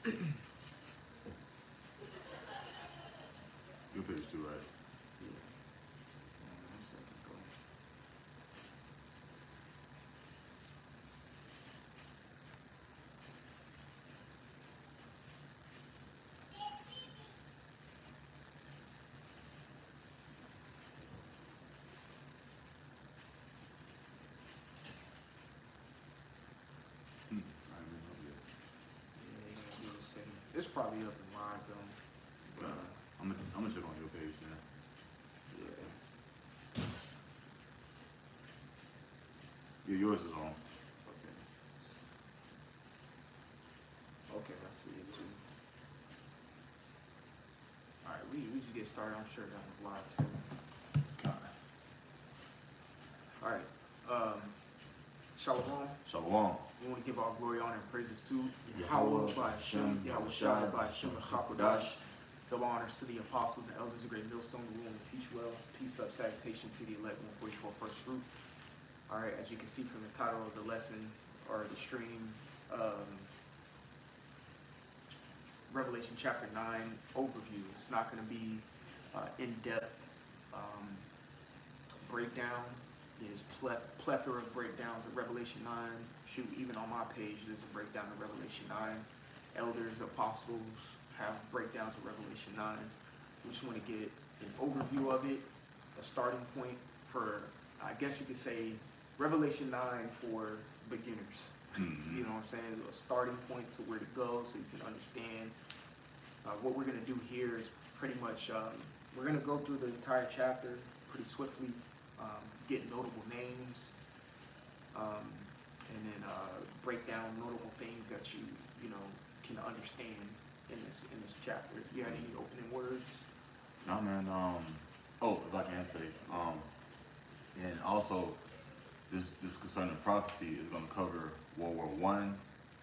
Your page 2, right? Yeah. 1 second, go. I ain't been up yet. Yeah, give it a second. It's probably up in live though. But, I'm gonna check on your page now. yeah. Yeah, yours is on. Okay. Okay, I see it too. Alright, we just get started. I'm sure that was live too. Kinda. Alright. Shalom. Shalom. We want to give all glory, honor, and praises to Yahweh, by Hashem, Yahweh Shai, by Hashem, Chakodash. Double honors to the apostles and elders of Great Millstone, who want to teach well. Peace up, salutation to the elect, 144 first fruit. All right, as you can see from the title of the lesson or the stream, Revelation chapter 9 overview. It's not going to be in-depth breakdown. There's plethora of breakdowns of Revelation 9. Shoot, even on my page, there's a breakdown of Revelation 9. Elders, apostles have breakdowns of Revelation 9. We just want to get an overview of it, a starting point for, I guess you could say, Revelation 9 for beginners. Mm-hmm. You know what I'm saying? A starting point to where to go so you can understand. What we're going to do here is pretty much, we're going to go through the entire chapter pretty swiftly, get notable names, and then break down notable things that you know can understand in this chapter. You had any opening words? No, man. Oh, if I can say, and also this concerning prophecy is going to cover World War I,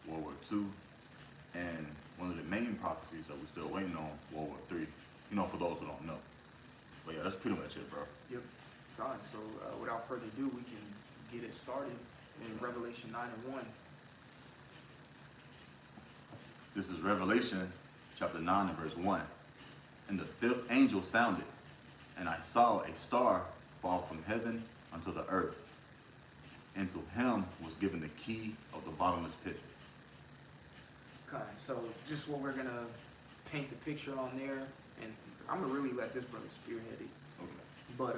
World War II, and one of the main prophecies that we're still waiting on, World War III. You know, for those who don't know. But yeah, that's pretty much it, bro. Yep. Done. So without further ado, we can get it started in Revelation 9 and 1. This is Revelation chapter 9 and verse 1. And the fifth angel sounded, and I saw a star fall from heaven unto the earth. And to him was given the key of the bottomless pit. Okay, so just what we're gonna paint the picture on there, and I'm gonna really let this brother spearhead it. Okay. But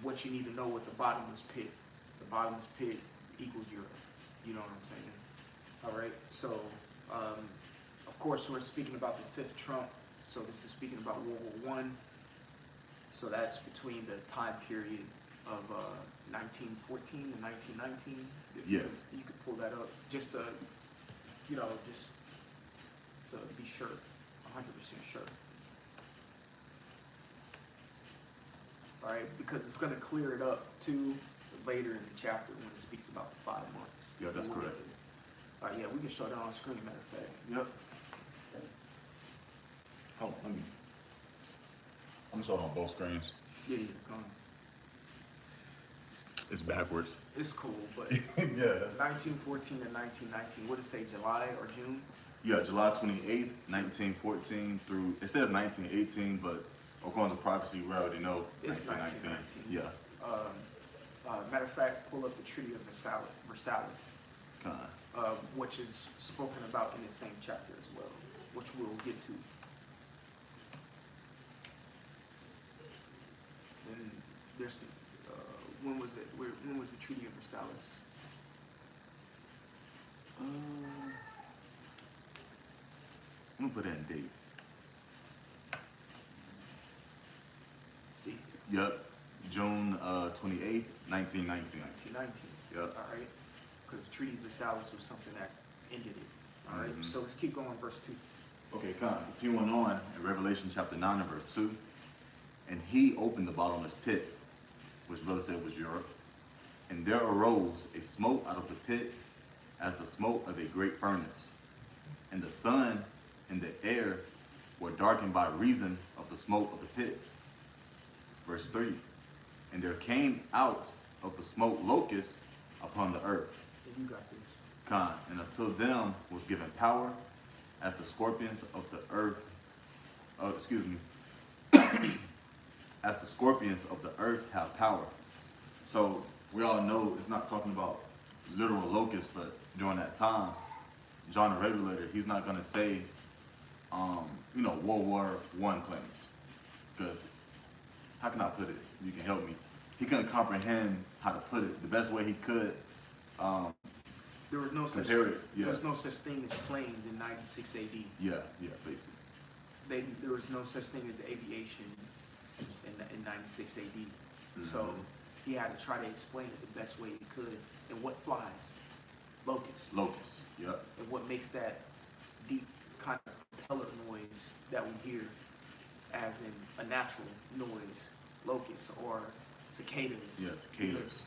what you need to know with the bottomless pit equals Europe. You know what I'm saying? All right. So, of course, we're speaking about the fifth trump. So this is speaking about World War I. So that's between the time period of 1914 and 1919. If Yes. You could pull that up just to, just to be sure, 100% sure. All right, because it's going to clear it up too later in the chapter when it speaks about the 5 months. Yeah, that's correct. All right, yeah, we can show that on screen, matter of fact. Yep. Hold on, I'm gonna show it on both screens. Yeah, go on. It's backwards. It's cool, but Yeah. 1914 and 1919, what did it say, July or June? Yeah, July 28th, 1914 through, it says 1918, but according to prophecy, we already know It's 1919. 1919. Yeah. Matter of fact, pull up the Treaty of Versailles, Kinda. which is spoken about in the same chapter as well, which we'll get to. And there's, when was it? When was the Treaty of Versailles? I'm gonna put that in date. See, Yep. June 28th, 1919. 1919. Yep. All right, because the Treaty of Versailles was something that ended it. All right, Mhm. so let's keep going. Verse 2. Okay, continuing on in Revelation chapter 9 and verse 2. And he opened the bottomless pit, which brother said was Europe. And there arose a smoke out of the pit as the smoke of a great furnace. And the sun and the air were darkened by reason of the smoke of the pit. Verse 3. And there came out of the smoke locusts upon the earth. And you got this. And unto them was given power as the scorpions of the earth, as the scorpions of the earth have power. So we all know it's not talking about literal locusts, but during that time, John the Revelator, he's not gonna say, World War I planes, because how can I put it? You can help me. He couldn't comprehend how to put it the best way he could. There was no such Compare it, yeah. there was no such thing as planes in 96 AD. Yeah, basically. There was no such thing as aviation in 96 AD. Mm-hmm. So he had to try to explain it the best way he could. And what flies? Locusts. Locusts, yeah. And what makes that deep kind of propeller noise that we hear as in a natural noise? Locusts or cicadas. Yeah, cicadas.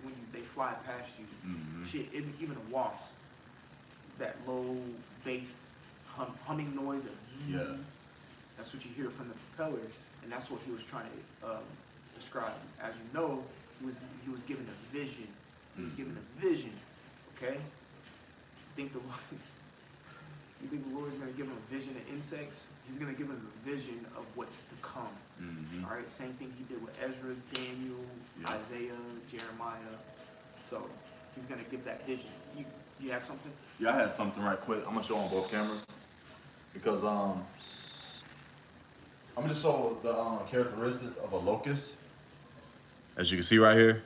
When they fly past you. Mm-hmm. Shit, even a wasp, that low bass humming noise of Yeah. That's what you hear from the propellers, and that's what he was trying to describe. As you know, he was given a vision. He was given a vision. Okay. You think the Lord is going to give him a vision of insects? He's going to give him a vision of what's to come. Mm-hmm. All right. Same thing he did with Ezra, Daniel, Yeah. Isaiah, Jeremiah. So he's going to give that vision. You had something? Yeah, I had something right quick. I'm gonna show on both cameras because I'm gonna just show the characteristics of a locust. As you can see right here,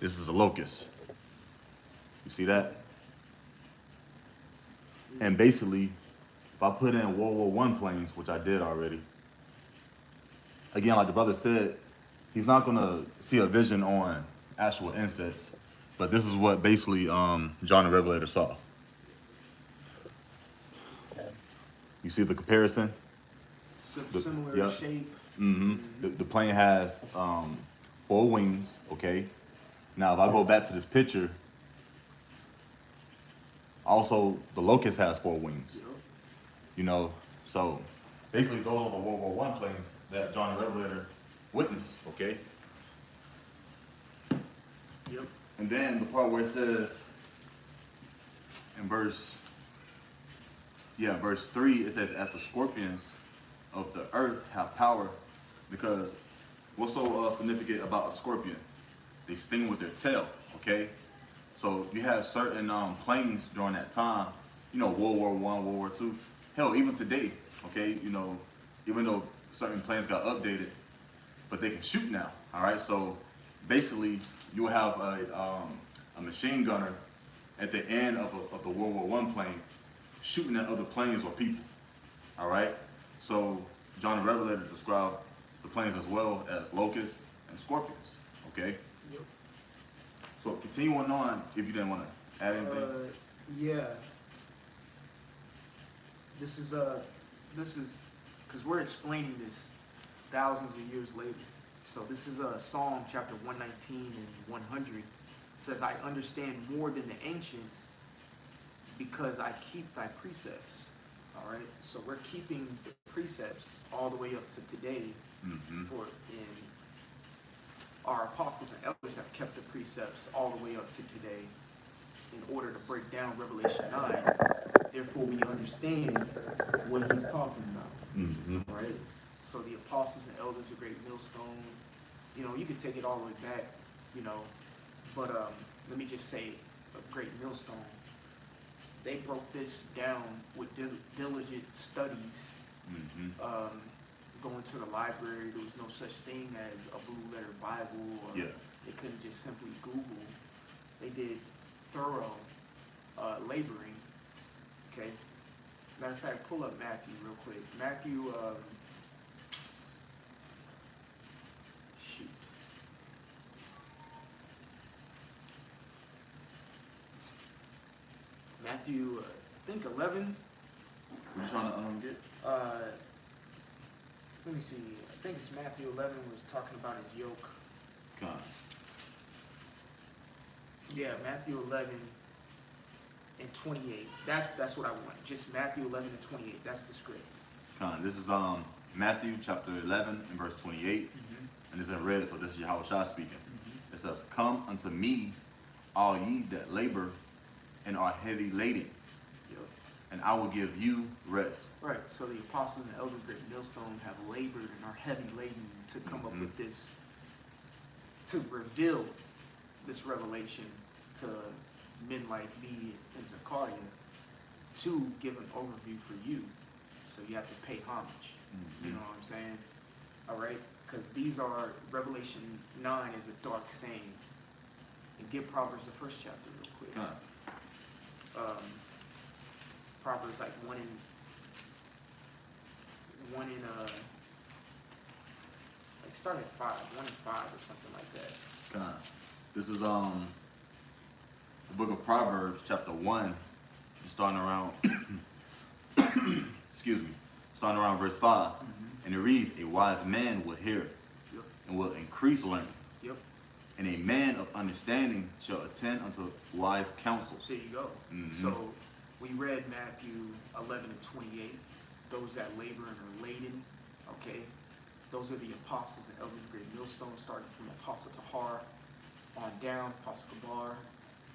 this is a locust. You see that? And basically, if I put in World War I planes, which I did already, again, like the brother said, he's not gonna see a vision on actual insects. But this is what basically John the Revelator saw. You see the comparison? Similar yeah. shape. Mm-hmm. The plane has 4 wings, okay? Now, if I go back to this picture, also the locust has 4 wings. Yep. So basically those are the World War I planes that John the Revelator witnessed, okay? Yep. And then the part where it says in verse 3, it says, as the scorpions of the earth have power, because what's so significant about a scorpion? They sting with their tail, okay? So you have certain planes during that time, World War I, World War II, hell, even today, okay? Even though certain planes got updated, but they can shoot now, all right? So basically, you'll have a machine gunner at the end of the World War I plane shooting at other planes or people, all right? So John the Revelator described the planes as well as locusts and scorpions, okay? Yep. So continuing on, if you didn't want to add anything. Yeah. This is because we're explaining this thousands of years later. So this is Psalm chapter 119 and 100. It says, I understand more than the ancients because I keep thy precepts. All right. So we're keeping the precepts all the way up to today. Mm-hmm. Our apostles and elders have kept the precepts all the way up to today in order to break down Revelation 9. Therefore, we understand what he's talking about. Mm-hmm. Right? So the apostles and elders, a great millstone, you could take it all the way back, but let me just say, a great millstone. They broke this down with diligent studies. Mm-hmm. Going to the library, there was no such thing as a blue letter Bible, or they couldn't just simply Google. They did thorough laboring. Okay. Matter of fact, pull up Matthew real quick. Matthew. Shoot. Matthew, I think 11. What you trying to get? Let me see. I think it's Matthew 11 was talking about his yoke. Con. Yeah, Matthew 11 and 28. That's what I want. Just Matthew 11 and 28. That's the script. Con. This is Matthew chapter 11 and verse 28. Mm-hmm. And this is in red, so this is Yahushua speaking. Mm-hmm. It says, come unto me, all ye that labor and are heavy laden, Yep. and I will give you rest. Right. So the apostles and the elders of Great Millstone have labored and are heavy laden to come up with this, to reveal this revelation to men like me and Zechariah, to give an overview for you. So you have to pay homage. You know what I'm saying? All right? Because these are, Revelation 9 is a dark saying. And get Proverbs, the first chapter, real quick. Proverbs like one in like start at 5, 1 and 5 or something like that. This is the book of Proverbs, chapter 1, starting around excuse me, starting around verse 5. And it reads, a wise man will hear and will increase learning. Yep. And a man of understanding shall attend unto wise counsels. There you go. So we read Matthew 11 and 28. Those that labor and are laden, okay? Those are the apostles and elders of Great Millstone, starting from Apostle Tahar on down, Apostle Kabar,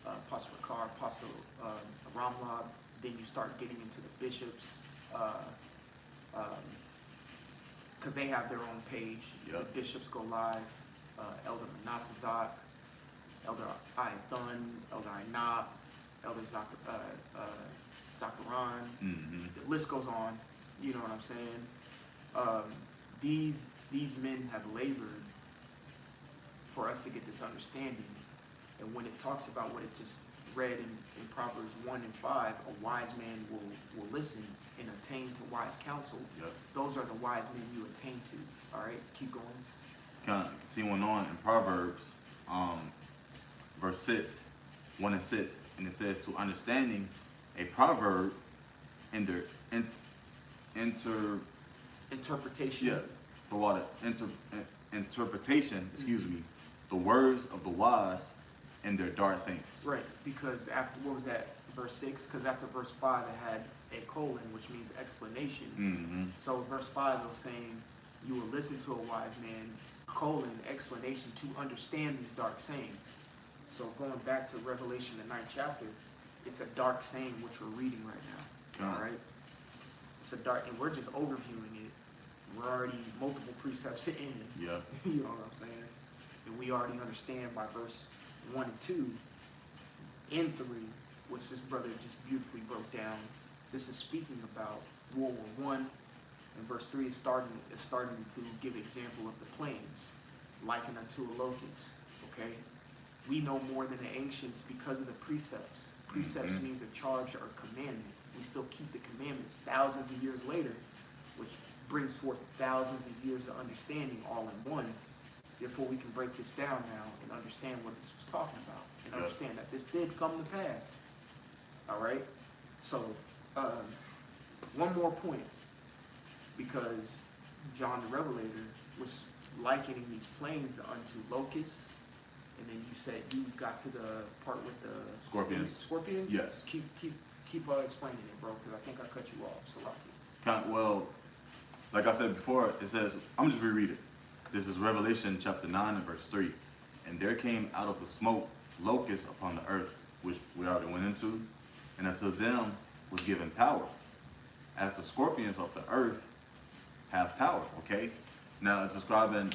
Apostle Rakar, Apostle Ramlab. Then you start getting into the bishops, because they have their own page. The bishops go live. Elder Menatazak, Elder Ayathun, Elder Ainab, Elder Zakaran. The list goes on. You know what I'm saying? These men have labored for us to get this understanding. And when it talks about what it just read in Proverbs 1 and 5, a wise man will listen and attain to wise counsel. Those are the wise men you attain to. All right, keep going. Continuing on in Proverbs, verse 6, 1 and 6, and it says, to understanding a proverb in their interpretation, excuse me, the words of the wise and their dark sayings. Right, because after, what was that, verse 6? Because after verse 5 it had a colon, which means explanation. So verse 5 was saying, you will listen to a wise man, colon, explanation, to understand these dark sayings. So going back to Revelation, the 9th chapter, it's a dark saying which we're reading right now. All right? It's a dark, and we're just overviewing it. We're already multiple precepts in. You know what I'm saying? And we already understand by verse 1 and 2 and 3, which this brother just beautifully broke down. This is speaking about World War I. And verse 3 is starting to give example of the plains, likened unto a locust. Okay? We know more than the ancients because of the precepts. Precepts means a charge or a commandment. We still keep the commandments thousands of years later, which brings forth thousands of years of understanding all in one. Therefore, we can break this down now and understand what this was talking about, and understand that this did come to pass. All right? So, one more point, because John the Revelator was likening these plains unto locusts, and then you said you got to the part with the scorpions. Scorpions? Yes. Keep explaining it, bro, because I think I cut you off. Salaki. Well, like I said before, it says, I'm just reread it. This is Revelation chapter 9 and verse 3. And there came out of the smoke locusts upon the earth, which we already went into, and unto them was given power, as the scorpions of the earth have power. Okay? Now it's describing,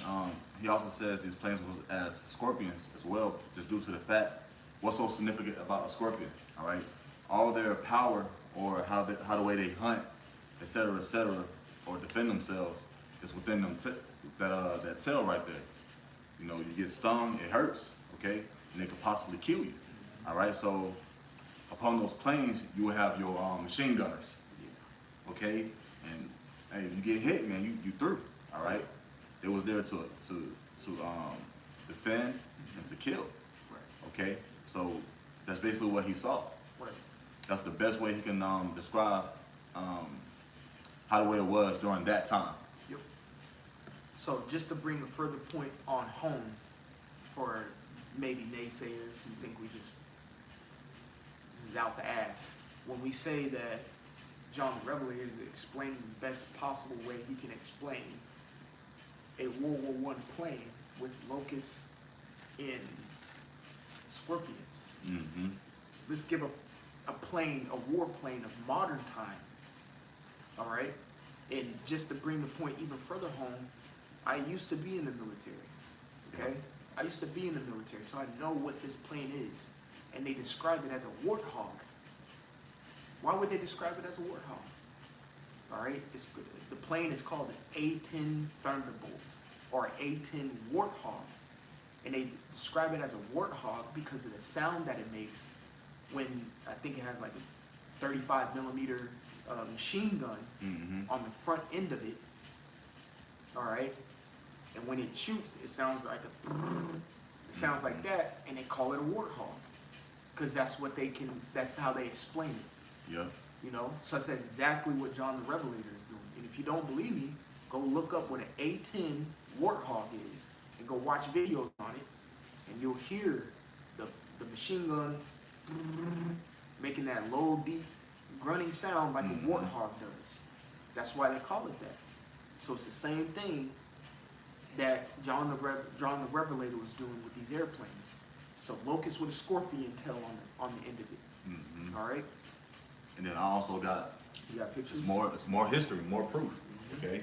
he also says these planes was as scorpions as well, just due to the fact, what's so significant about a scorpion, all right? All their power, or how the way they hunt, etc., or defend themselves, is within them, that tail right there. You know, you get stung, it hurts, okay? And it could possibly kill you, all right? So upon those planes, you will have your machine gunners, okay? And hey, you get hit, man, you through, all right? They was there to defend and to kill, okay? So that's basically what he saw. That's the best way he can describe how the way it was during that time. Yep. So just to bring a further point on home for maybe naysayers who think this is out the ass. When we say that John the Revelator is explaining the best possible way he can explain a World War I plane with locusts and scorpions. Let's give a a plane, a warplane of modern time. All right, and just to bring the point even further home, I used to be in the military. Okay, I used to be in the military, so I know what this plane is, and they describe it as a warthog. Why would they describe it as a warthog? All right, the plane is called an A-10 Thunderbolt or A-10 Warthog, and they describe it as a warthog because of the sound that it makes when I think it has like a 35 millimeter machine gun on the front end of it. All right, and when it shoots, it sounds like it sounds like that, and they call it a warthog because that's what they can. That's how they explain it. Yeah. You know, so that's exactly what John the Revelator is doing. And if you don't believe me, go look up what an A-10 Warthog is and go watch videos on it, and you'll hear the machine gun making that low, deep, grunting sound like a warthog does. That's why they call it that. So it's the same thing that John the Revelator was doing with these airplanes. So locust with a scorpion tail on the end of it. All right. And then I also got, You got pictures? it's more history, more proof. Okay.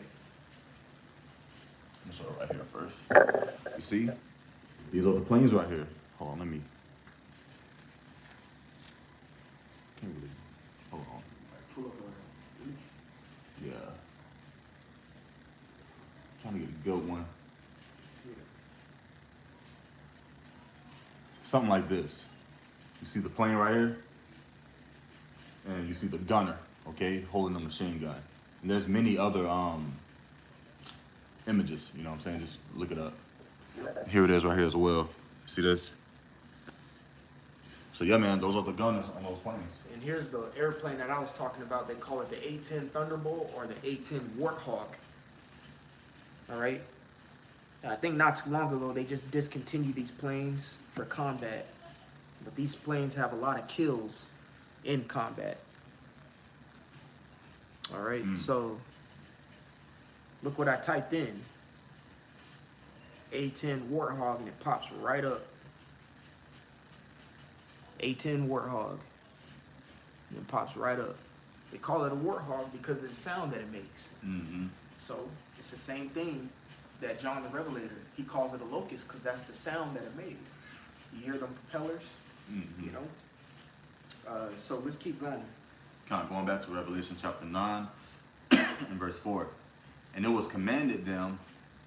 Let me show it right here first. You see? These are the planes right here. Hold on, let me. Can't really. Hold on. Pull up a Yeah. Trying to get a good one. Something like this. You see the plane right here? And you see the gunner, okay, holding the machine gun. And there's many other images, you know what I'm saying? Just look it up. Here it is right here as well. See this? So yeah, man, those are the gunners on those planes. And here's the airplane that I was talking about. They call it the A-10 Thunderbolt or the A-10 Warthog. All right. I think not too long ago they just discontinued these planes for combat, but these planes have a lot of kills in combat. All right. So look what I typed in. A-10 Warthog, and it pops right up. A-10 Warthog, and it pops right up. They call it a Warthog because of the sound that it makes. So it's the same thing that John the Revelator, he calls it a locust because that's the sound that it made. You hear them propellers, you know? So let's keep going. Kind of going back to Revelation chapter 9 and verse 4. And it was commanded them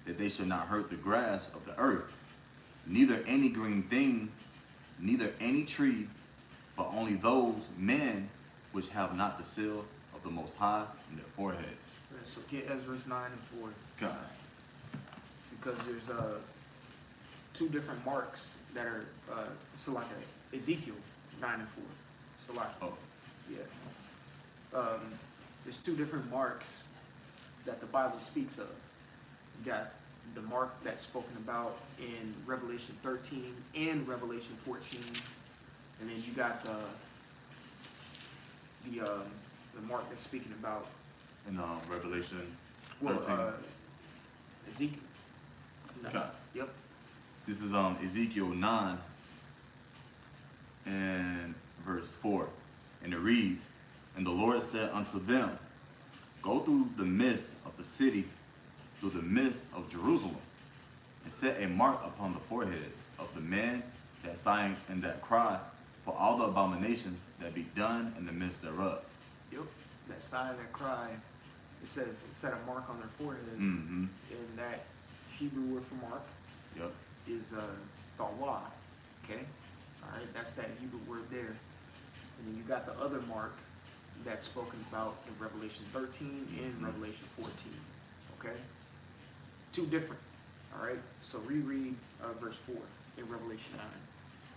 that they should not hurt the grass of the earth, neither any green thing, neither any tree, but only those men which have not the seal of the Most High in their foreheads. So get Ezra 9 and 4. God. Because there's two different marks that are, so like Ezekiel 9 and 4. So like, yeah. There's two different marks that the Bible speaks of. You got the mark that's spoken about in Revelation 13 and Revelation 14, and then you got the mark that's speaking about In Revelation 13. Ezekiel. No. Okay. Yep. This is Ezekiel 9 and verse 4. And it reads, And the Lord said unto them, Go through the midst of the city, through the midst of Jerusalem, and set a mark upon the foreheads of the men that sign and that cry for all the abominations that be done in the midst thereof. Yep. That sign, that cry, it says set a mark on their foreheads. Mm-hmm. And that Hebrew word for mark Yep. is thawa. Okay? Alright, that's that Hebrew word there. And then you got the other mark that's spoken about in Revelation 13 and Revelation 14. Okay? Two different. Alright? So reread verse 4 in Revelation 9.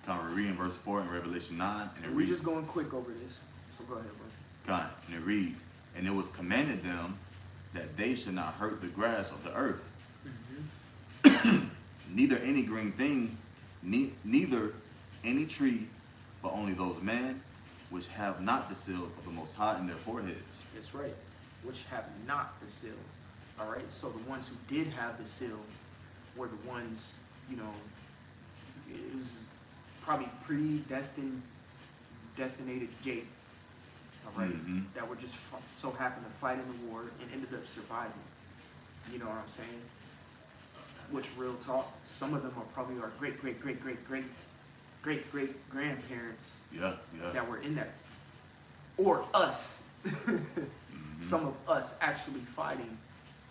Kind of reading verse 4 in Revelation 9. And it We're reads, just going quick over this. So go ahead, bro. God, and it reads, And it was commanded them that they should not hurt the grass of the earth, neither any green thing, neither any tree, but only those men which have not the seal of the Most High in their foreheads. That's right. Which have not the seal. Alright? So the ones who did have the seal were the ones, you know, it was probably predestined predestinated gate, all right, Mhm. that were just so happened to fight in the war and ended up surviving. You know what I'm saying? Which, real talk, some of them are probably our great grandparents Yeah, yeah. that were in that, or us. Mhm. Some of us actually fighting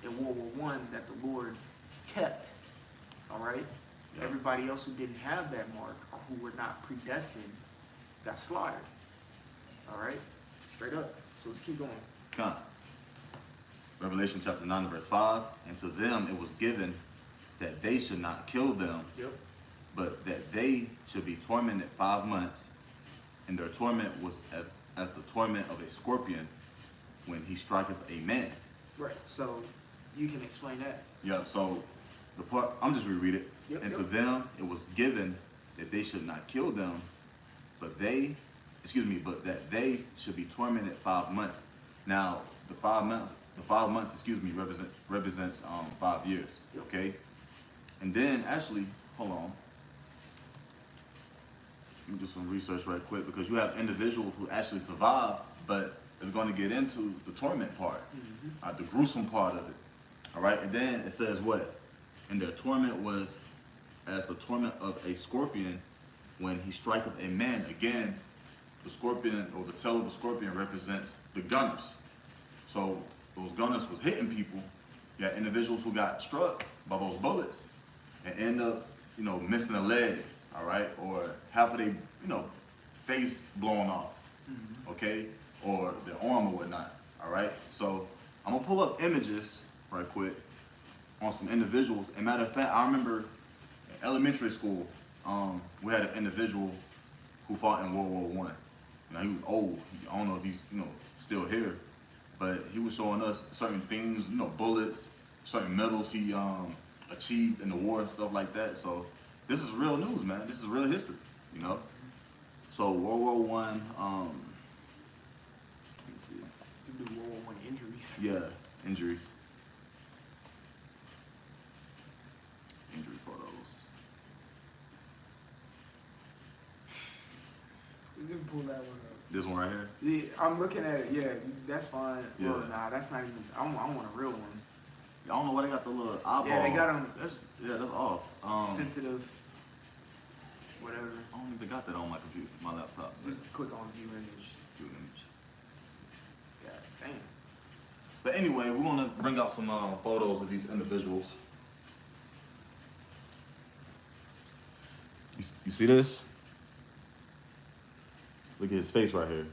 in World War I that the Lord kept. All right. Yeah. Everybody else who didn't have that mark or who were not predestined got slaughtered. All right. Straight up. So let's keep going. Come. Revelation chapter 9 verse 5. And to them it was given that they should not kill them, Yep. but that they should be tormented 5 months. And their torment was as the torment of a scorpion when he striketh a man. Right. So you can explain that. Yeah, so the part, I'm just reread it. Yep, And yep. to them it was given that they should not kill them, but that they should be tormented 5 months. Now, the 5 months, represents 5 years. Yep. Okay? And then actually, hold on. Let me do some research right quick, because you have individuals who actually survive, but it's going to get into the torment part, the gruesome part of it. All right, and then it says what? And their torment was as the torment of a scorpion when he striketh a man. Again, the scorpion, or the tail of the scorpion, represents the gunners. So those gunners was hitting people. You had individuals who got struck by those bullets and end up, missing a leg, all right, or half of their, face blown off, okay, or their arm or whatnot, all right. So I'm gonna pull up images right quick on some individuals. And matter of fact, I remember in elementary school, we had an individual who fought in World War I. Now, he was old. I don't know if he's, still here, but he was showing us certain things, bullets, certain medals he achieved in the war and stuff like that. So this is real news, man. This is real history, So World War I, let me see. You do World War I injuries. Yeah, injuries. Injury photos. Just pull that one up. This one right here? Yeah, I'm looking at it. Yeah, that's fine. Yeah. Well, nah, that's not even. I want a real one. I don't know why they got the little eyeball. Yeah, they got them That's off. sensitive. Whatever. I don't even got that on my computer, my laptop. Just click on view image. View image. God damn. But anyway, we're gonna bring out some photos of these individuals. You see this? Look at his face right here.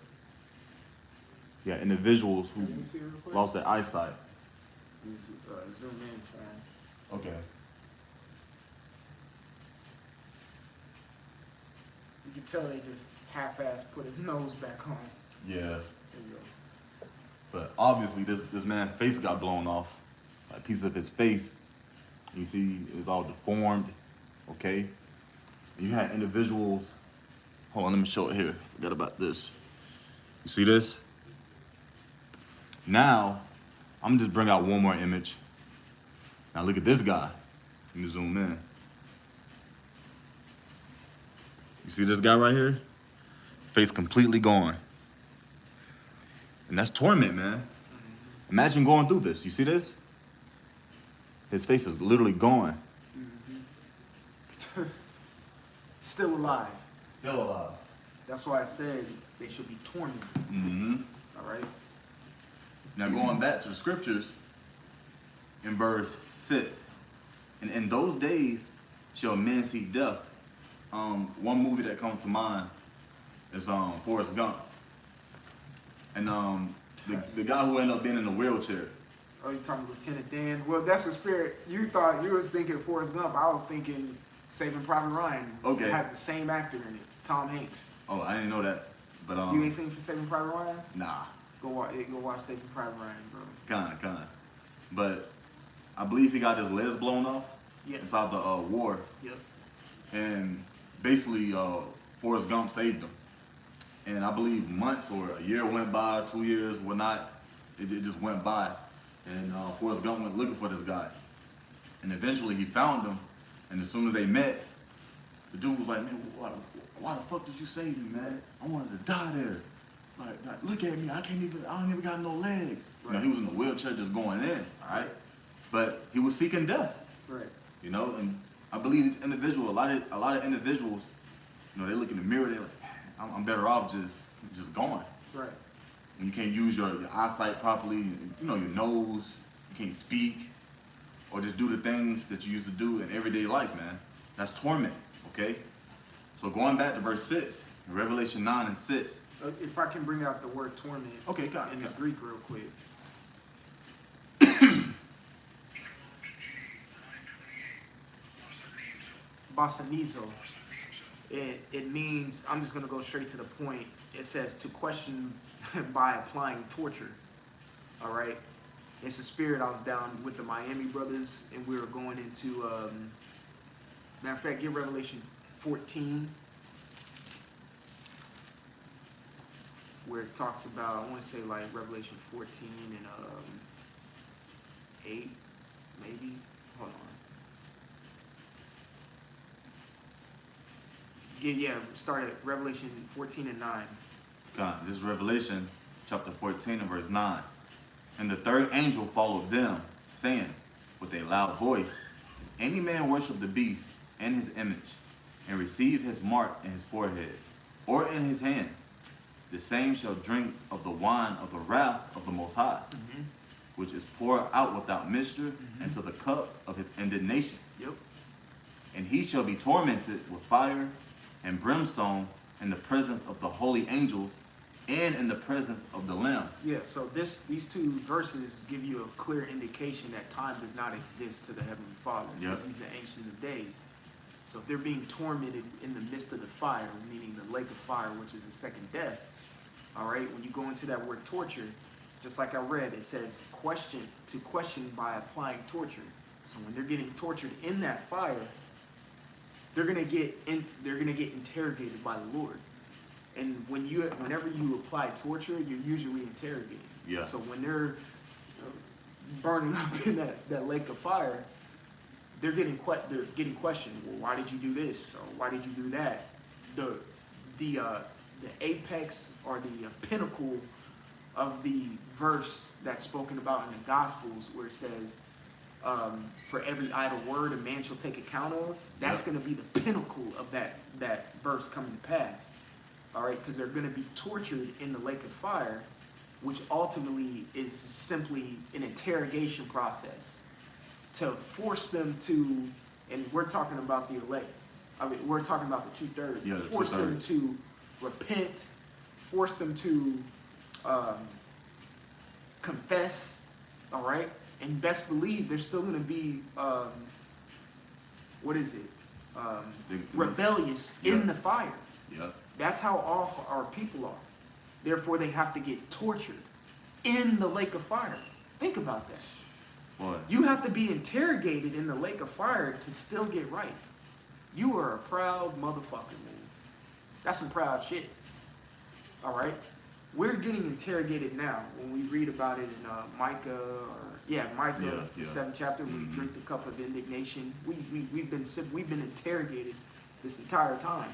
Yeah, individuals who Can you see it real quick? lost their eyesight. Zoom in for him. Okay. You can tell they just half-ass put his nose back on. Yeah. There you go. But obviously this man's face got blown off. Like, piece of his face. You see it's all deformed. Okay? You had individuals. Hold on, let me show it here. Forgot about this. You see this? Now, I'm gonna just bring out one more image. Now look at this guy. Let me zoom in. You see this guy right here? Face completely gone. And that's torment, man. Imagine going through this. You see this? His face is literally gone. Still alive. Still alive. That's why I said they should be tormented. Mm-hmm. All right. Now going back to the scriptures, in verse 6, and in those days shall men see death. One movie that comes to mind is Forrest Gump. And the guy who ended up being in the wheelchair. Oh, you talking Lieutenant Dan? Well, that's the spirit. You thought you was thinking Forrest Gump. I was thinking Saving Private Ryan. Okay. It has the same actor in it, Tom Hanks. Oh, I didn't know that. But You ain't seen Saving Private Ryan? nah, Go watch Saving Private Ryan, bro. kinda. But I believe he got his legs blown off Yeah. inside the war. Yep. And basically Forrest Gump saved him. And I believe months or a year went by, 2 years, whatnot. It just went by. And Forrest Gump went looking for this guy. And eventually he found him. And as soon as they met, the dude was like, man, why the fuck did you save me, man? I wanted to die there. Like look at me, I don't even got no legs. Right. You know, he was in a wheelchair just going in, all right? But he was seeking death. Right. You know, and I believe this individual, a lot of individuals, you know, they look in the mirror, they're like, I'm better off just going. Right. When you can't use your eyesight properly, you know, your nose, you can't speak, or just do the things that you used to do in everyday life, man. That's torment, okay? So going back to verse 6, Revelation 9 and 6. If I can bring out the word torment Okay, got it. in the Greek real quick. Basanizo. It means, I'm just going to go straight to the point. It says to question by applying torture. All right. It's a spirit. I was down with the Miami brothers and we were going into, matter of fact, get Revelation 14. Where it talks about, I want to say like Revelation 14 and 8, maybe. Hold on. Yeah, start at Revelation 14 and 9. God, this is Revelation chapter 14 and verse 9. And the third angel followed them, saying with a loud voice, any man worship the beast and his image, and receive his mark in his forehead, or in his hand, the same shall drink of the wine of the wrath of the Most High, which is poured out without mixture into the cup of his indignation. Yep. And he shall be tormented with fire and brimstone in the presence of the holy angels and in the presence of the Lamb. Yeah, so these two verses give you a clear indication that time does not exist to the Heavenly Father, because he's the Ancient of Days. So if they're being tormented in the midst of the fire, meaning the lake of fire, which is the second death, all right, when you go into that word torture, just like I read, it says question by applying torture. So when they're getting tortured in that fire, they're gonna get interrogated by the Lord. And whenever you apply torture, you're usually interrogated. Yeah. So when they're burning up in that lake of fire, they're getting questioned. Well, why did you do this? Or why did you do that? The apex or the pinnacle of the verse that's spoken about in the Gospels, where it says, for every idle word a man shall take account of, that's going to be the pinnacle of that verse coming to pass. All right, because they're going to be tortured in the lake of fire, which ultimately is simply an interrogation process to force them to, and we're talking about the elect. I mean, we're talking about the 2/3. Yeah, force them to repent, force them to confess. All right, and best believe there's still going to be rebellious in the fire. Yep. That's how awful our people are. Therefore, they have to get tortured in the lake of fire. Think about that. What? You have to be interrogated in the lake of fire to still get right. You are a proud motherfucker, man. That's some proud shit. All right? We're getting interrogated now when we read about it in Micah, the 7th chapter, where we drink the cup of indignation. We've been interrogated this entire time.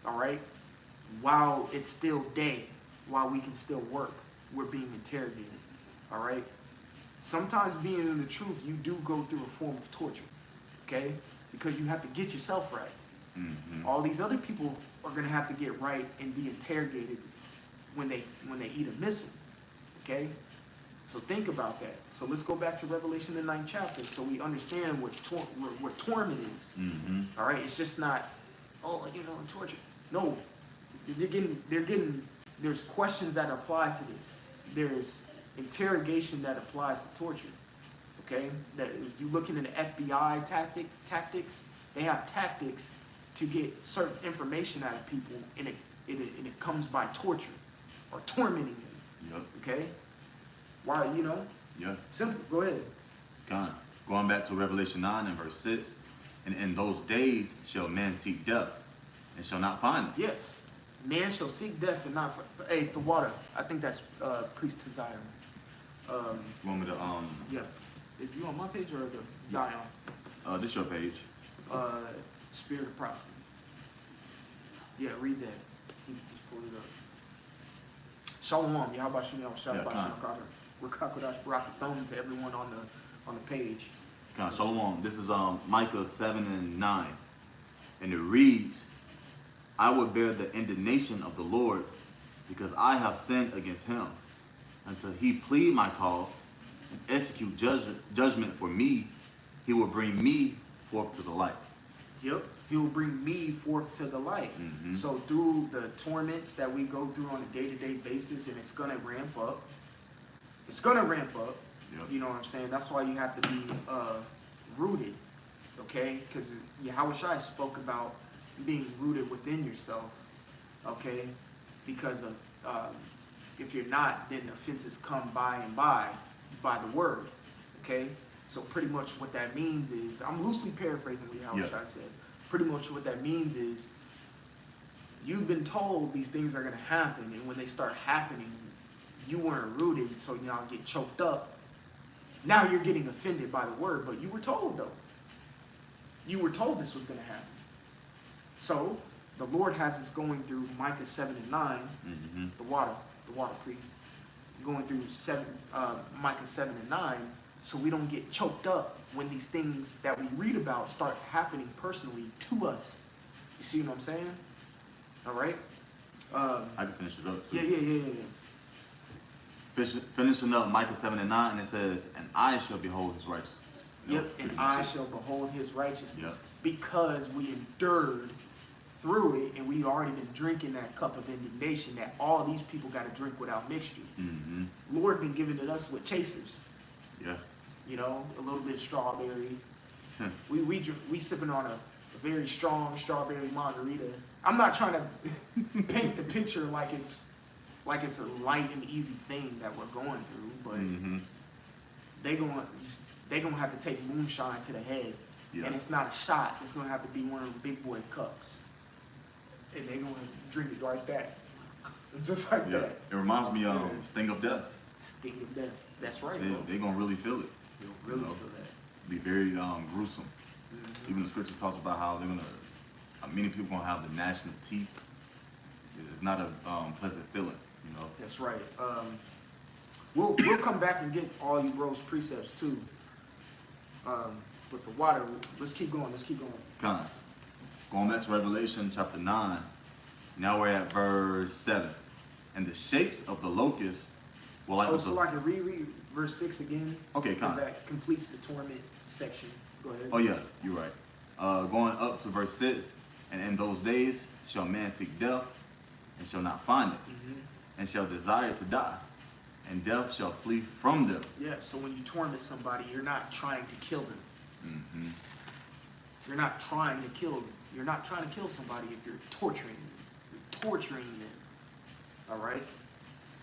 All right? While it's still day, while we can still work, we're being interrogated. All right? Sometimes being in the truth, you do go through a form of torture. Okay? Because you have to get yourself right. All these other people are going to have to get right and be interrogated when they eat a missile. Okay? So think about that. So let's go back to Revelation, the 9th chapter, so we understand what torment is. All right? It's just not, torture. No, there's questions that apply to this. There's interrogation that applies to torture. Okay? That if you look into the FBI tactics, they have tactics to get certain information out of people, and it comes by torture or tormenting them. Yep. Okay? Why, Yeah. Simple. Go ahead. Going back to Revelation 9 and verse 6, and in those days shall men seek death, and shall not find it. Yes. Man shall seek death and not find. Hey, the water. I think that's Priest to Zion. You want me to Yeah. If you on my page or the Zion? this your page. Spirit of prophecy. Yeah, read that. He just pulled it up. Shalom, Yahweh Shem, Shalom, Rakakodash, Barakathon to everyone on the page. Shalom. This is Micah 7 and 9. And it reads, I will bear the indignation of the Lord, because I have sinned against him, until he plead my cause and execute judgment for me. He will bring me forth to the light. Yep, he will bring me forth to the light. So through the torments that we go through on a day-to-day basis, and it's gonna ramp up. It's gonna ramp up. Yep. You know what I'm saying? That's why you have to be rooted, okay? Because Yahweh Shai spoke about being rooted within yourself, okay? Because of if you're not, then offenses come by the word, okay? So pretty much what that means is, I'm loosely paraphrasing what Yahweh Shai said. Pretty much what that means is, you've been told these things are going to happen, and when they start happening, you weren't rooted, so y'all get choked up. Now you're getting offended by the word, but you were told though. You were told this was going to happen. So the Lord has us going through Micah 7 and 9, the water priest, going through Micah 7 and 9, so we don't get choked up when these things that we read about start happening personally to us. You see what I'm saying? All right. I can finish it up too. Yeah. Finishing up Micah 7 and 9, it says, and I shall behold his righteousness. Yep, and I shall behold his righteousness, because we endured through it, and we already been drinking that cup of indignation that all these people got to drink without mixture. Lord been giving it us with chasers. Yeah. You know, a little bit of strawberry. We sipping on a very strong strawberry margarita. I'm not trying to paint the picture like it's a light and easy thing that we're going through, but they gonna have to take moonshine to the head, and it's not a shot. It's gonna have to be one of them big boy cups, and they gonna drink it like that, just like that. It reminds me of Sting of Death. Sting of Death. That's right. They gonna really feel it. They'll really feel that. Be very gruesome. Even the scripture talks about how they're gonna. Many people gonna have the gnashing of teeth. It's not a pleasant feeling, you know. That's right. We'll come back and get all you bros precepts too. But the water, let's keep going. Going back to Revelation chapter 9. Now we're at verse 7. And the shapes of the locusts were like. So I can reread verse 6 again. Okay, because that completes the torment section. Go ahead. Oh yeah, you're right. Going up to verse 6. And in those days shall man seek death, and shall not find it, and shall desire to die, and death shall flee from them. Yeah, so when you torment somebody, you're not trying to kill them. You're not trying to kill them. You're not trying to kill somebody if you're torturing them. You're torturing them. All right?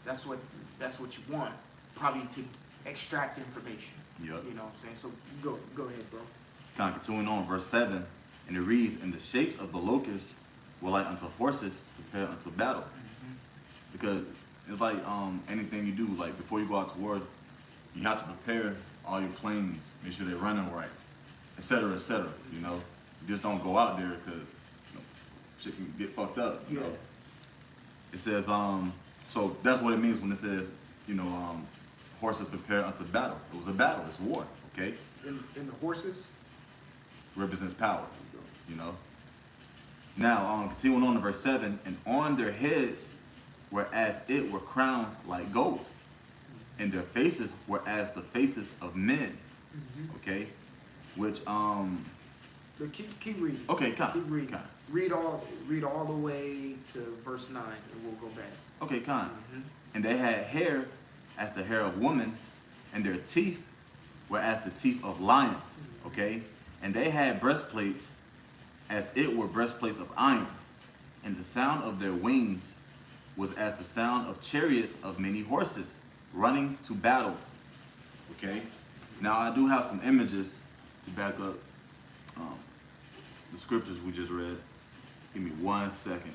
That's what you want. Probably to extract information. Yep. You know what I'm saying? So go ahead, bro. Kind of continuing on, verse 7, and it reads, and the shapes of the locusts were like unto horses prepared unto battle. Because it's like anything you do, like before you go out to war, you have to prepare all your planes, make sure they're running right, etc., etc. You know, you just don't go out there because shit can get fucked up. You know, it says so that's what it means when it says horses prepared unto battle. It was a battle. It's war. Okay. And the horses represents power. You know. Now, continuing on to verse 7, and on their heads were as it were crowns like gold, and their faces were as the faces of men. Okay, which So keep reading. Okay, keep reading. Read all the way to verse 9, and we'll go back. Okay, and they had hair as the hair of woman, and their teeth were as the teeth of lions. Okay, and they had breastplates as it were breastplates of iron, and the sound of their wings was as the sound of chariots of many horses running to battle. Okay, now I do have some images to back up the scriptures we just read. Give me 1 second.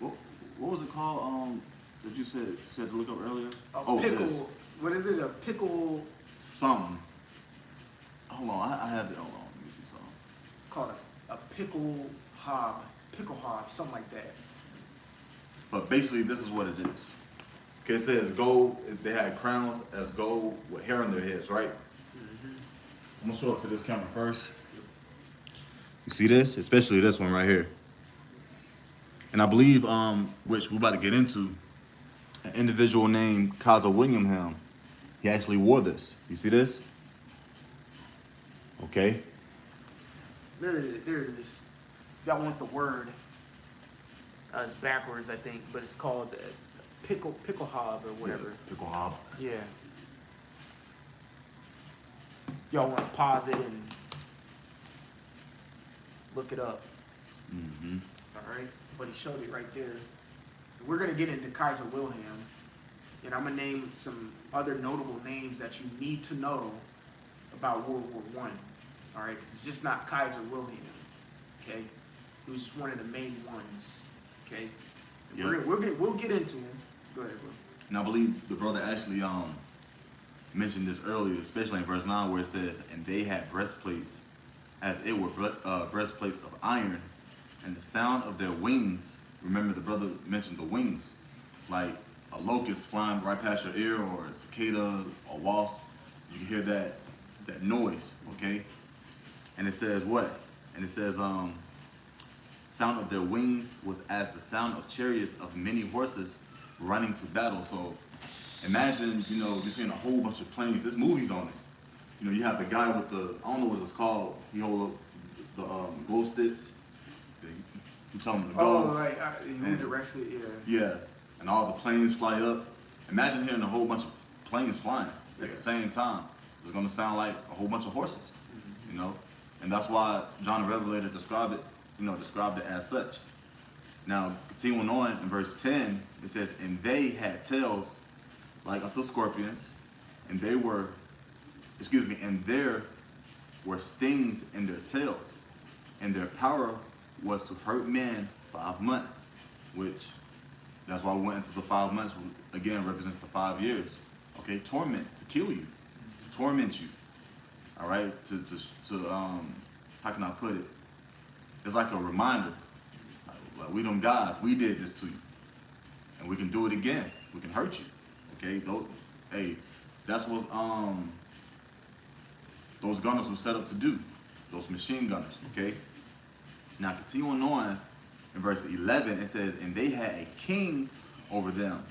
What was it called that you said to look up earlier? Pickle. This. What is it? A pickle. Something. Hold on, I have it. Hold on, let me see something. It's called a pickle hob Pickelhoff, something like that. But basically, this is what it is. Okay, it says gold. They had crowns as gold with hair on their heads, right? I'm gonna show up to this camera first. You see this? Especially this one right here. And I believe, which we're about to get into, an individual named Kaiser William Helm, he actually wore this. You see this? Okay. There it is. There it is. Y'all want the word? It's backwards, I think, but it's called Pickelhoff or whatever. Yeah, Pickelhoff. Yeah. Y'all want to pause it and look it up. Mm-hmm. All right, but he showed it right there. We're gonna get into Kaiser Wilhelm, and I'm gonna name some other notable names that you need to know about World War I. All right, because it's just not Kaiser Wilhelm. Okay, he was one of the main ones. Okay, and Yep. we'll get into him. Go ahead, bro. And I believe the brother actually mentioned this earlier, especially in verse 9 where it says, and they had breastplates as it were breastplates of iron, and the sound of their wings, remember the brother mentioned the wings, like a locust flying right past your ear, or a cicada, or wasp, you can hear that noise, okay? And it says what? And it says, sound of their wings was as the sound of chariots of many horses running to battle. So imagine, you're seeing a whole bunch of planes. There's movies on it. You have the guy with the, I don't know what it's called. He hold up the glow sticks. He tell him to go. Oh, right. Who directs it? Yeah. Yeah, and all the planes fly up. Imagine hearing a whole bunch of planes flying at the same time. It's gonna sound like a whole bunch of horses, And that's why John the Revelator described it as such. Now, continuing on in verse 10, it says, and they had tails like unto scorpions, and there were stings in their tails, and their power was to hurt men 5 months, which that's why we went into the 5 months, again, represents the 5 years. Okay, torment, to kill you, torment you. All right, to how can I put it? It's like a reminder. Like we them guys, we did this to you, and we can do it again. We can hurt you. Okay, that's what those gunners were set up to do. Those machine gunners. Okay. Now continuing on in verse 11, it says, and they had a king over them.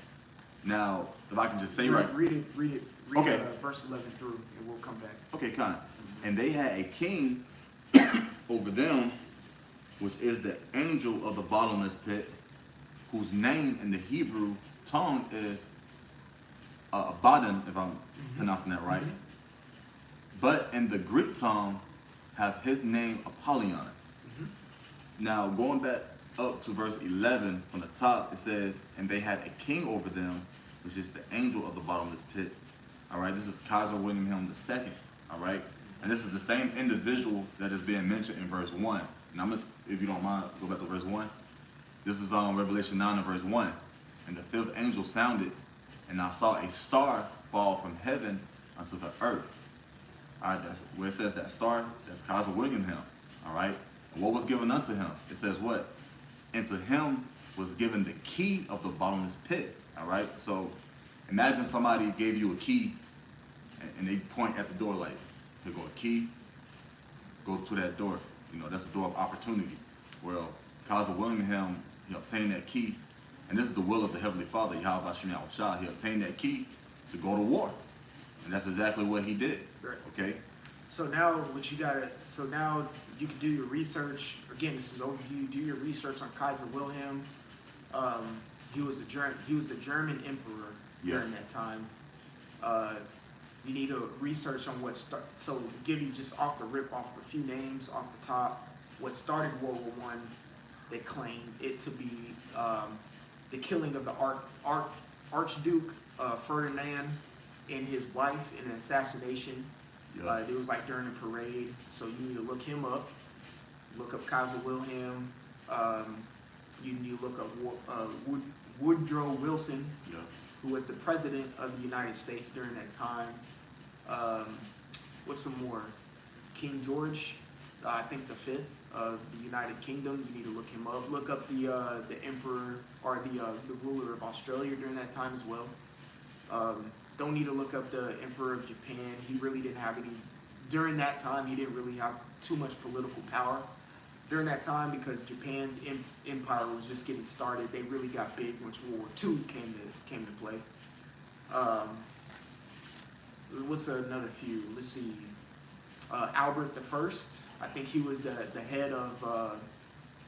Now, if I can just say read it. Okay. Verse 11 through, and we'll come back. Okay, kind of. And they had a king over them, which is the angel of the bottomless pit, whose name in the Hebrew tongue is Abaddon, if I'm pronouncing that right. But in the Greek tongue, have his name Apollyon. Now, going back up to verse 11 from the top, it says, and they had a king over them, which is the angel of the bottomless pit. All right, this is Kaiser William Helm II. All right, and this is the same individual that is being mentioned in verse 1. And I'm gonna, if you don't mind, go back to verse 1. This is Revelation 9 and verse 1. And the fifth angel sounded, and I saw a star fall from heaven unto the earth. All right, that's where it says that star, that's Kaiser William Helm. All right, and what was given unto him? It says what? And to him was given the key of the bottomless pit. All right, so imagine somebody gave you a key, and they point at the door like, here go a key, go to that door. That's the door of opportunity. Well, Kaiser William Helm, he obtained that key, and this is the will of the Heavenly Father, Yahweh Shem Yahushua. He obtained that key to go to war, and that's exactly what he did. Right. Okay. So now now you can do your research. Again, this is overview. Do your research on Kaiser Wilhelm. He was a German emperor during that time. You need to research on so give you just off a few names off the top. What started World War I? They claim it to be the killing of the Archduke Ferdinand and his wife in an assassination. It was like during a parade. So you need to look him up. Look up Kaiser Wilhelm. You need to look up Woodrow Wilson, who was the president of the United States during that time. What's some more? King George. I think the fifth of the United Kingdom. You need to look him up. Look up the emperor or the ruler of Australia during that time as well. Don't need to look up the emperor of Japan. He really didn't have any during that time. He didn't really have too much political power during that time because Japan's empire was just getting started. They really got big once World War II came to play. What's another few? Let's see. Albert the First. I think he was the head of.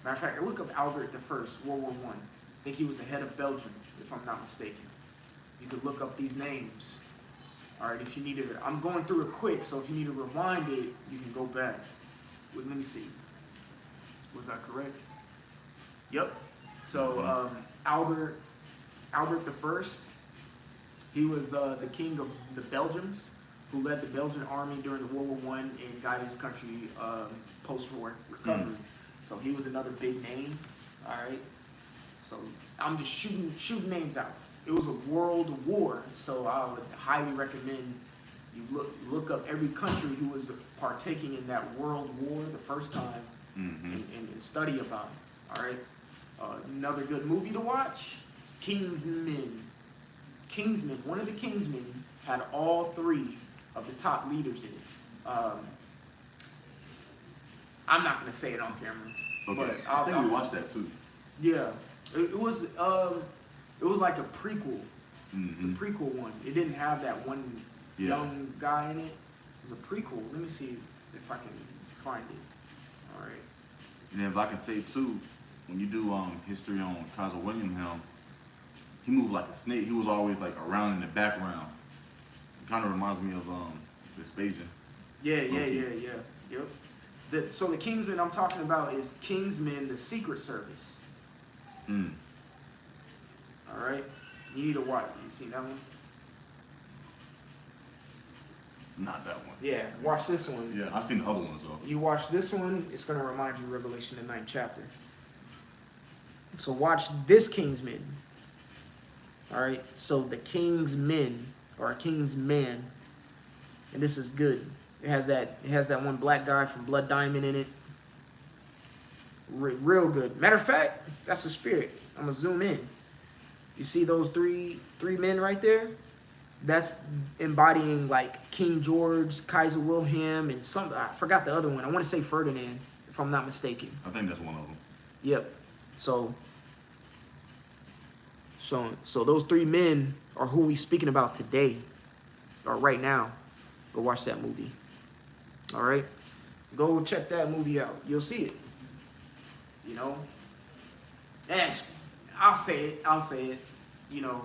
Matter of fact, look up Albert the First, World War I. I think he was the head of Belgium, if I'm not mistaken. You could look up these names. All right, if you need to, I'm going through it quick, so if you need to rewind it, you can go back. Let me see. Was that correct? Yep. So Albert the First, he was the king of the Belgians, who led the Belgian army during the World War I and guided his country post-war recovery. So he was another big name. All right. So I'm just shooting names out. It was a world war, so I would highly recommend you look up every country who was partaking in that world war the first time and study about it. All right. Another good movie to watch is Kingsman. Kingsman. One of the Kingsmen had all three of the top leaders in it. I'm not gonna say it on camera. Okay. But I think we watched that too. Yeah, it was like a prequel, the prequel one. It didn't have that one young guy in it. It was a prequel. Let me see if I can find it. All right. And if I can say too, when you do history on Kaiser William Helm, he moved like a snake. He was always like around in the background. It kind of reminds me of Vespasian. Yeah. Yep. So the Kingsman I'm talking about is Kingsman, the Secret Service. All right. You need to watch. You seen that one? Not that one. Yeah. Watch this one. Yeah, I've seen the other ones though. You watch this one, it's going to remind you of Revelation, the 9th chapter. So watch this Kingsman. All right. So the Kingsmen or King's Man, and this is good. It has that one black guy from Blood Diamond in it. Real good. Matter of fact, that's the spirit. I'm gonna zoom in. You see those three men right there? That's embodying like King George, Kaiser Wilhelm, and I forgot the other one. I want to say Ferdinand, if I'm not mistaken. I think that's one of them. Yep. So those three men are who we speaking about today, or right now. Go watch that movie. All right, go check that movie out. You'll see it. You know, and I'll say it. You know,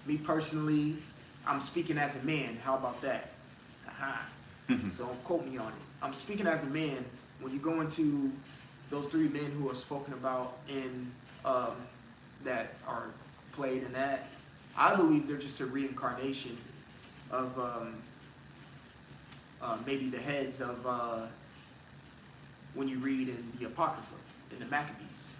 me personally, I'm speaking as a man. How about that? So don't quote me on it. I'm speaking as a man. When you go into those three men who are spoken about in that are played in that, I believe they're just a reincarnation of maybe the heads of when you read in the Apocrypha, in the Maccabees.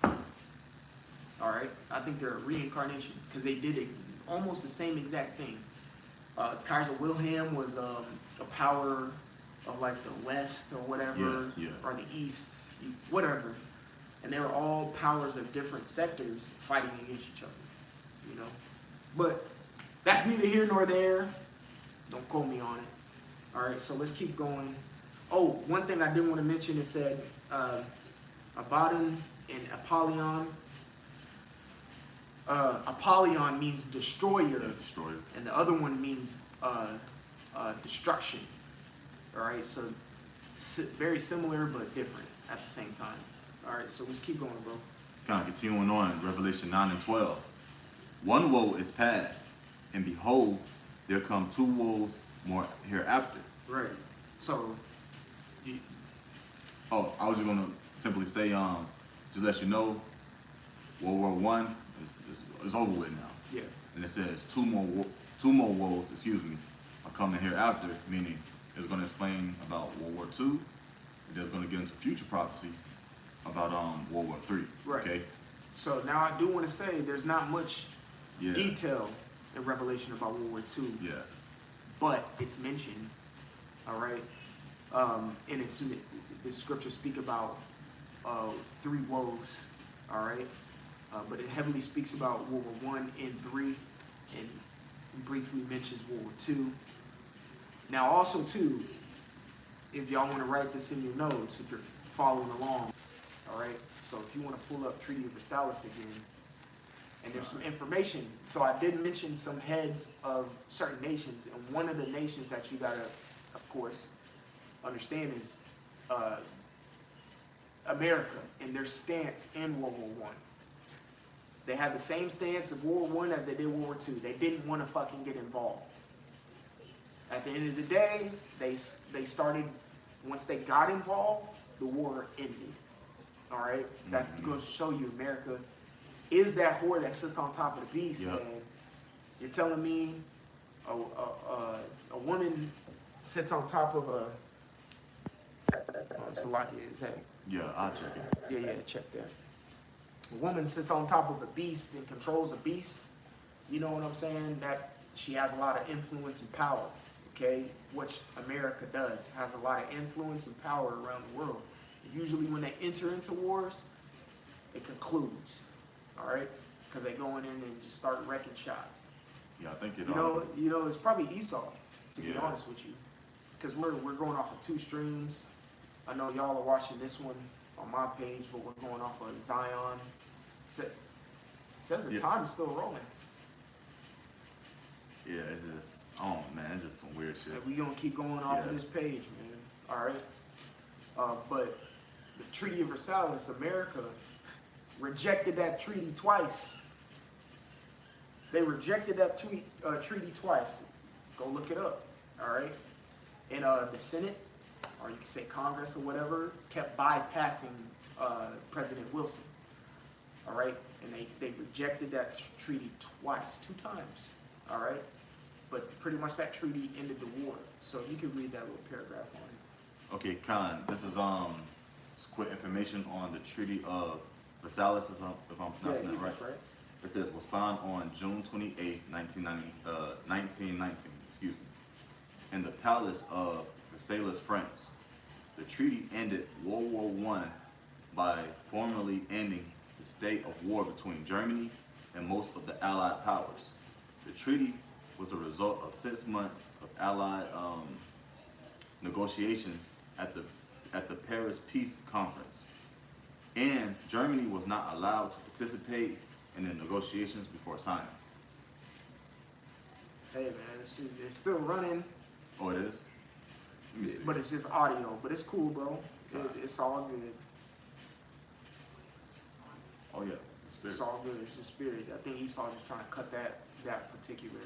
All right, I think they're a reincarnation because they did it almost the same exact thing. Kaiser Wilhelm was a power of like the West or whatever, or the East, whatever, and they were all powers of different sectors fighting against each other. You know, but that's neither here nor there. Don't quote me on it. All right, so let's keep going. Oh, one thing I did want to mention, it said Abaddon and Apollyon. Apollyon means destroyer, destroyer, and the other one means destruction. All right, so very similar but different at the same time. All right, so let's keep going, bro. Kind of continuing on, Revelation 9 and 12. One woe is past, and behold, there come two woes more hereafter. Right. So, I was just gonna simply say, just let you know, World War I is over with now. Yeah. And it says two more woes, are coming hereafter, meaning it's gonna explain about World War II. It's gonna get into future prophecy about World War III. Right. Okay. So now I do want to say there's not much Yeah. detail in Revelation about World War II. Yeah. But it's mentioned, all right, and this scripture speak about three woes, all right? But it heavily speaks about World War I and III, and briefly mentions World War II. Now, also too, if y'all want to write this in your notes, if you're following along, all right? So if you want to pull up Treaty of Versailles again, and there's some information. So I did mention some heads of certain nations, and one of the nations that you gotta, of course, understand is America and their stance in World War I. They had the same stance of World War I as they did World War II. They didn't want to fucking get involved. At the end of the day, they started, once they got involved, the war ended. All right? That goes to show you America is that whore that sits on top of the beast, man. You're telling me a woman sits on top of a... Salakia, is that... Yeah, I'll check it. Yeah, check that. A woman sits on top of a beast and controls a beast. You know what I'm saying? That she has a lot of influence and power, okay? Which America does, has a lot of influence and power around the world. Usually when they enter into wars, it concludes, all right? Because they go in and just start wrecking shop. Yeah, I think it. You know, it's probably Esau, to be honest with you, because we're going off of two streams. I know y'all are watching this one on my page, but we're going off of Zion. Says the time is still rolling. Yeah, it's just, oh man, it's just some weird shit. And we gonna keep going off of this page, man. All right. But the Treaty of Versailles, America rejected that treaty twice. They rejected that treaty twice. Go look it up. All right. And the Senate, or you can say Congress or whatever, kept bypassing President Wilson. All right. And they rejected that treaty twice, 2 times. All right. But pretty much that treaty ended the war. So you can read that little paragraph on it. Okay, Khan, this is some quick information on the Treaty of Versailles, if I'm pronouncing that right. Right. It says was signed on June 28, 1919, excuse me, in the palace of Versailles, France. The treaty ended World War I by formally ending the state of war between Germany and most of the Allied powers. The treaty was the result of 6 months of Allied negotiations at the Paris Peace Conference, and Germany was not allowed to participate in the negotiations before signing. Hey man, it's still running. Oh, it is? Let me see. But it's just audio. But it's cool, bro. It's all good. Oh yeah, the spirit. It's all good. It's the spirit. I think Esau just trying to cut that particular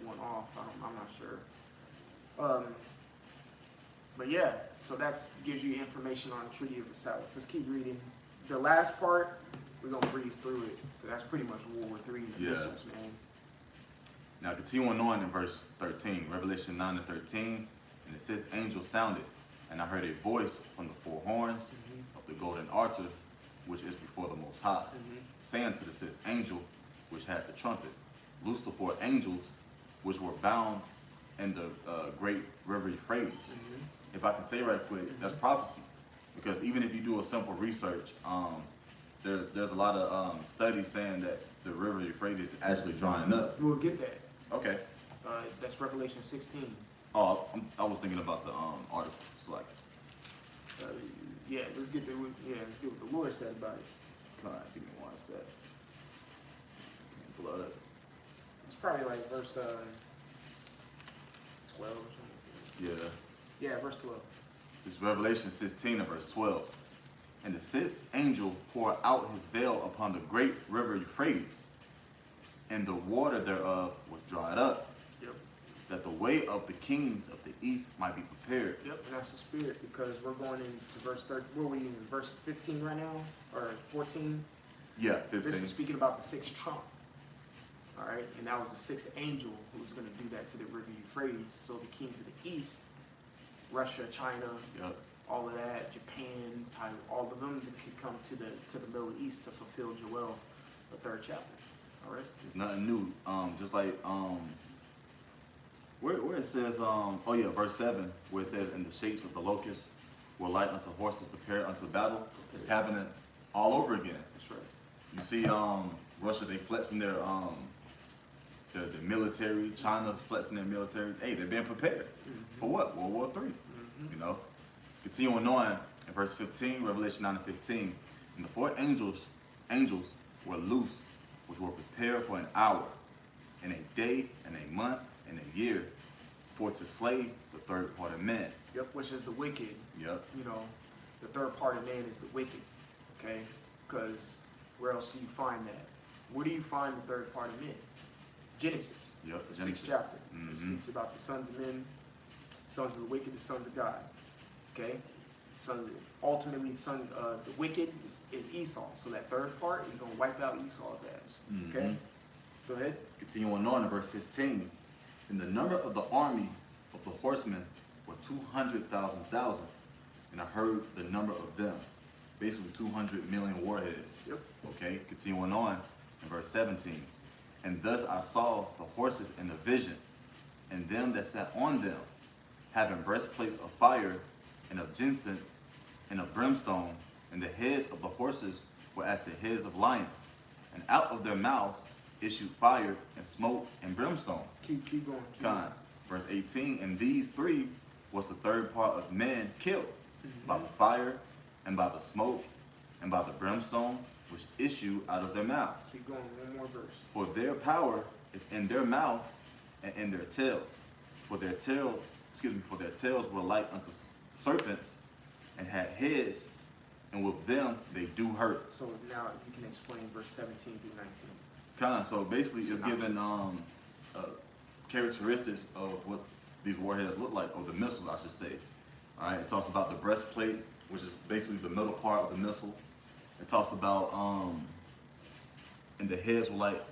one off. I'm not sure. But yeah, so that gives you information on the Treaty of Versailles. Let's keep reading. The last part, we're gonna breeze through it. That's pretty much World War III and the missiles, man. Now continuing on in verse 13, Revelation 9 and 13, and it says, angel sounded, and I heard a voice from the 4 horns of the golden altar, which is before the Most High, saying to the 6th angel, which had the trumpet, loose the 4 angels, which were bound in the great river Euphrates. If I can say right quick, that's prophecy. Because even if you do a simple research, there's a lot of studies saying that the river Euphrates is actually drying up. We'll get that. Okay. That's Revelation 16. Oh, I was thinking about the article. It's like, let's get what the Lord said about it. come on, give me one sec. Blood. It's probably like verse 12 or something. Yeah. Yeah, verse 12. It's Revelation 16 and verse 12. And the 6th angel poured out his veil upon the great river Euphrates, and the water thereof was dried up, that the way of the kings of the east might be prepared. Yep, and that's the spirit, because we're going into verse 30. Where are we in? Verse 15 right now? Or 14? Yeah, 15. This is speaking about the 6th trump. All right, and that was the 6th angel who was going to do that to the river Euphrates. So the kings of the east, Russia, China, all of that, Japan, Taiwan, all of them could come to the Middle East to fulfill Joel, the 3rd chapter. All right. It's nothing new. Just like where it says verse 7, where it says in the shapes of the locust, were like unto horses prepared unto battle. It's happening all over again. That's right. You see, Russia, they flexing their the military. China's flexing their military. Hey, they're being prepared for what? World War III. You know. Continuing on in verse 15, Revelation 9 and 15, and the four angels were loose, which were prepared for an hour, and a day, and a month, and a year, for to slay the third part of men. Yep, which is the wicked. Yep. You know, the third part of man is the wicked. Okay? Because where else do you find that? Where do you find the third part of men? Genesis. Yep. The Genesis. 6th chapter. It Mhm. speaks about the sons of men, sons of the wicked, the sons of God. Okay? Ultimately, the wicked is Esau. So that third part is going to wipe out Esau's ass. Okay? Mhm. Go ahead. Continuing on in verse 16, and the number of the army of the horsemen were 200,000, and I heard the number of them, basically 200 million warheads. Yep. Okay, continuing on in verse 17, and thus I saw the horses in a vision, and them that sat on them, having breastplates of fire, and of ginseng, and of brimstone, and the heads of the horses were as the heads of lions, and out of their mouths issued fire and smoke and brimstone. Keep going. Keep Con. Verse 18, and these three was the third part of men killed by the fire and by the smoke and by the brimstone which issue out of their mouths. Keep going. One more verse. For their power is in their mouth and in their tails. For their tails were like unto serpents and had heads, and with them they do hurt. So now you can explain verse 17 through 19. Kind. So basically, it's Synopsis. given characteristics of what these warheads look like, or the missiles, I should say. All right. It talks about the breastplate, which is basically the middle part of the missile. It talks about and the heads were like,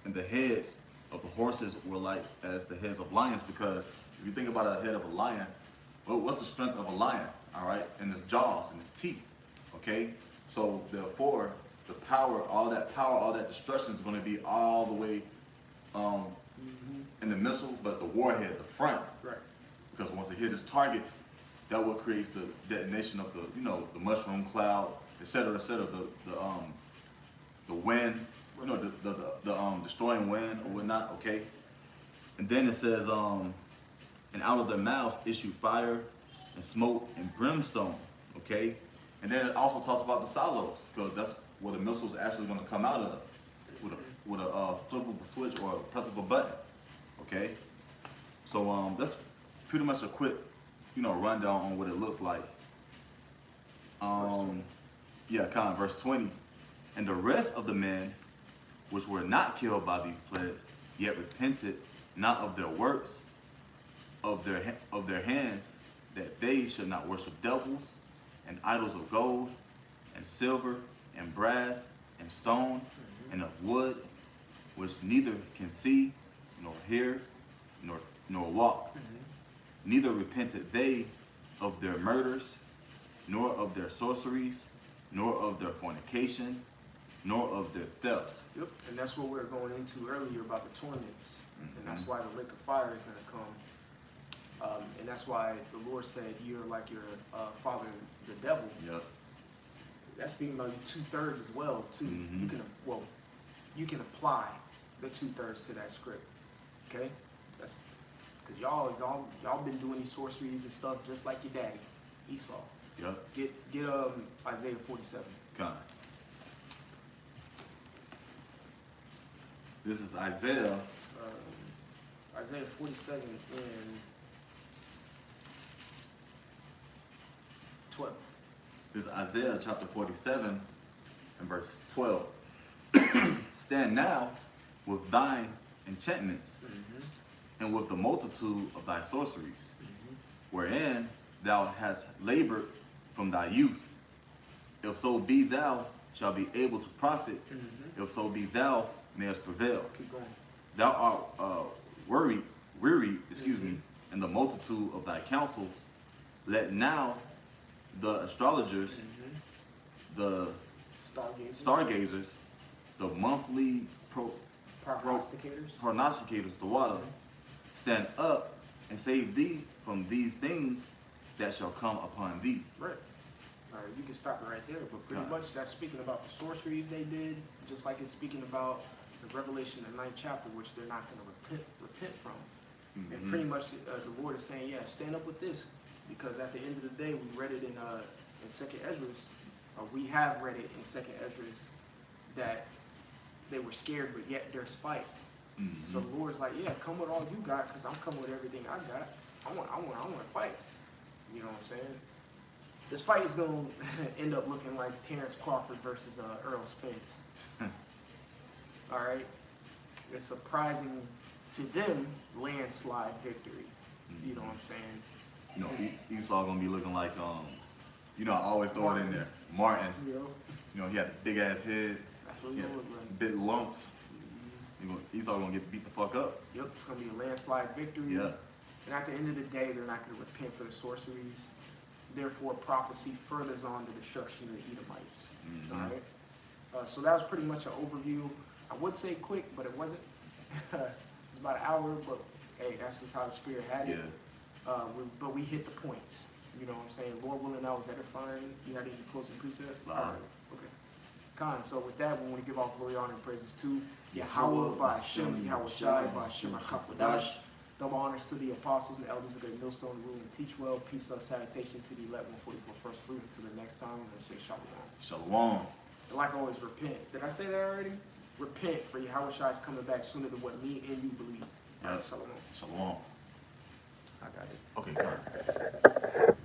and the heads of the horses were like as the heads of lions, because if you think about a head of a lion, well, what's the strength of a lion? All right, and its jaws and its teeth. Okay, so therefore, the power, all that destruction is going to be all the way in the missile, but the warhead, the front, Right. because once it hit its target, that will create the detonation of the, the mushroom cloud, et cetera, the wind, the destroying wind or whatnot. Okay, and then it says, and out of their mouths issue fire and smoke and brimstone. Okay, and then it also talks about the silos, because that's where the missiles are actually going to come out of, with a flip of a switch or a press of a button. Okay, so that's pretty much a quick, rundown on what it looks like. Yeah, kind of verse 20. And the rest of the men which were not killed by these plagues, yet repented not of their works, of their hands, that they should not worship devils and idols of gold and silver and brass and stone and of wood, which neither can see nor hear nor walk. Neither repented they of their murders, nor of their sorceries, nor of their fornication, nor of their thefts. Yep. And that's what we were going into earlier about the torments. And that's why the lake of fire is going to come. And that's why the Lord said, you're like your father, the devil. Yep. That's speaking about you 2/3 as well, too. Mhm. You can apply the 2/3 to that script. Okay? That's because y'all been doing these sorceries and stuff just like your daddy, Esau. Yep. Get Isaiah 47. Kind. This is Isaiah. Isaiah 47 and 12. This is Isaiah chapter 47 and verse 12. Stand now with thine enchantments and with the multitude of thy sorceries, wherein thou hast labored from thy youth. If so be thou shalt be able to profit, if so be thou mayest prevail. Keep going. Thou art weary, in the multitude of thy counsels. Let now the astrologers, the stargazers, the monthly Prognosticators. the water, stand up and save thee from these things that shall come upon thee. Right. You can stop it right there, but pretty Right. much that's speaking about the sorceries they did, just like it's speaking about the Revelation, the 9th chapter, which they're not going to repent from. And pretty much the Lord is saying, yeah, stand up with this, because at the end of the day, we read it in 2nd Esdras, we have read it in 2nd Esdras, that they were scared, but yet there's fight. So the Lord's like, yeah, come with all you got, because I'm coming with everything I got. I want to fight. You know what I'm saying? This fight is going to end up looking like Terrence Crawford versus Earl Spence. All right? It's surprising to them landslide victory. You know what I'm saying? You know, Esau gonna be looking like you know, I always throw it in there. Martin. You know, He had a big ass head. that's what he's going to look like. Big lumps. Esau gonna get beat the fuck up. Yep, it's going to be a landslide victory. Yeah. And at the end of the day, they're not going to repent for the sorceries. Therefore, prophecy furthers on the destruction of the Edomites. All right? So that was pretty much an overview. I would say quick, but it wasn't. It was about an hour, but hey, that's just how the Spirit had it. Yeah. But we hit the points. You know what I'm saying? Lord willing, that was edifying. You had any closing precept? Nah. All right. Okay. Khan, so with that, we want to give all glory, honor, and praises to Yahweh, by Hashem, Yahweh Shai, by Hashem, HaKadosh. Double honors to the apostles and elders of the millstone, rule and teach well. Peace, love, salutation to the 1144 first fruit. Until the next time, I'm going to say shalom. Shalom. And like always, repent. Did I say that already? Repent, for Yahweh Shai is coming back sooner than what me and you believe. All right, shalom. Shalom. I got it. Okay, got it.